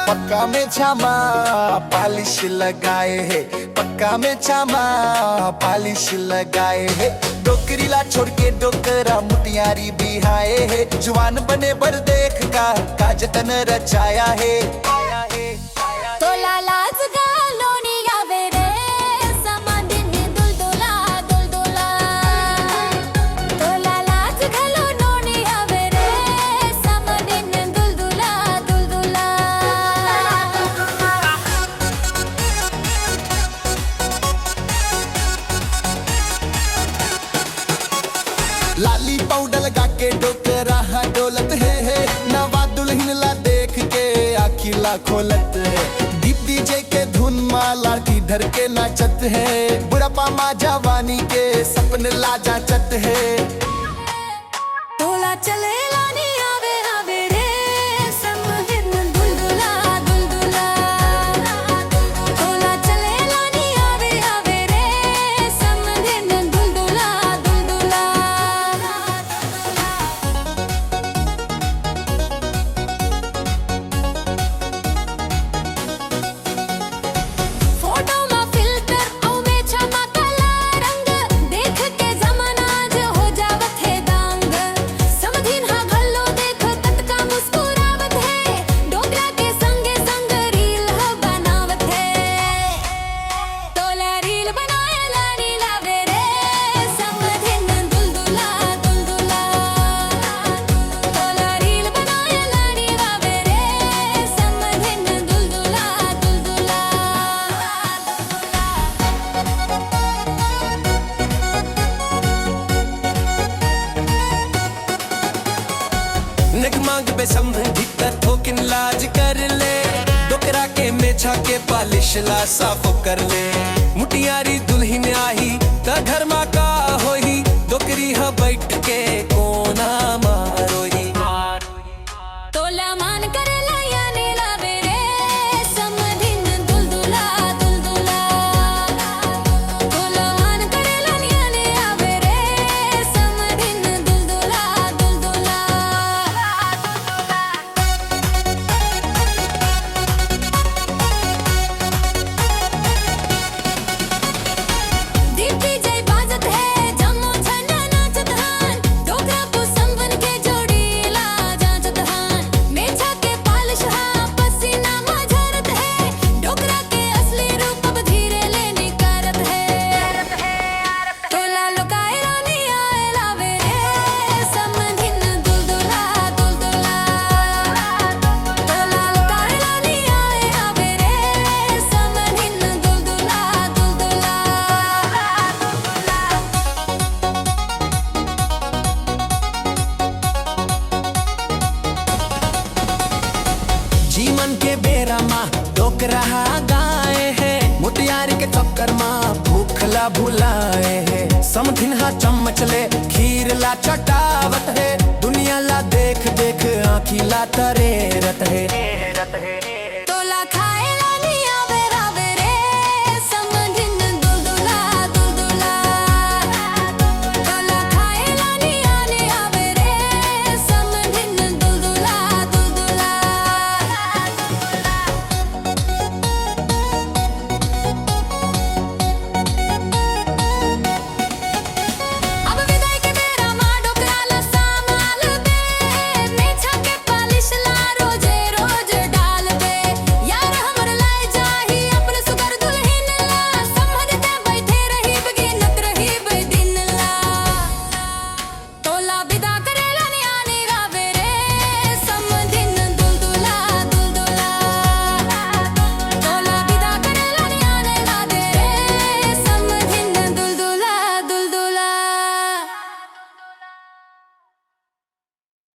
पक्का में छामा पॉलिश लगाए है, पक्का में छामा पॉलिश लगाए है। डोकरीला छोड़ के डोकरा मुटियारी बिहाए है, जवान बने बर देख का जतन रचाया है। तो लालाज गालोनी आवे रे समाधिन दुलदुला दुलदुला। तो लालाज गालोनी आवे रे समाधिन दुलदुला दुलदुला। लाली पाउडर लगा के डोकरा डोलत है, नवा दुल्हन ला देख के आखिला खोलत है। डीजे के धुन माँ लाठी धर के नाचत है, बुढ़ापा माँ जवानी के सपन ला जाचत है। तोला चले लानी आवे आवे रे समधिन दुलदुला दुलदुला। तोला चले लानी आवे आवे रे समधिन दुलदुला दुलदुला। फोटो में फिल्टर औ में छमा काला रंग, देख के जमाना आज हो जावत है दांग। समधिन हा घल्लो देख ततका मुस्कुरावत है, डोकरा के संगे संग रील ह बनावत है। तोला रील बनाए लानी लावे रे समधिन दुलदुला दुलदुला। तोला रील बनाए लानी लावे रे समधिन दुलदुला दुलदुला। नग मांग बे संबंधित थोकिन लाज कर ले, डोकरा के मेछा के पालिश ला साफ कर ले। मुटियारी दुल्हन आही त घर मा का होही, डोकरी ह बैठ के कोना मारोही। तोला मान करे लायाने लावे रे समधिन दुलदुला दुलदुला। तोला मान करे लायाने आवे रे समधिन दुलदुला दुलदुला। दीप्ति जय बाजत है जम्मो छन्ना नाचत हन, डोकरा पुसम बन के जोड़ी ला जांचत हन। मेछा के पालिश हा पसीना मा झरत है, डोकरा के असली रूप अब धीरे ले निकारत है। तोला लुकाए रानी आए लावे रे समधिन दुलदुला दुलदुला। तोला लुकाए रानी आए आवे रे समधिन दुलदुला दुलदुला। जीवन के बेरा माँ डोकरा गाए है, मुटियारी के चक्कर माँ भूखला भुलाए है। समधिन हा चम्मच ले खीर ला चटावत है, दुनिया ला देख देख आँखी ला तरेरत है। तोला खाए ला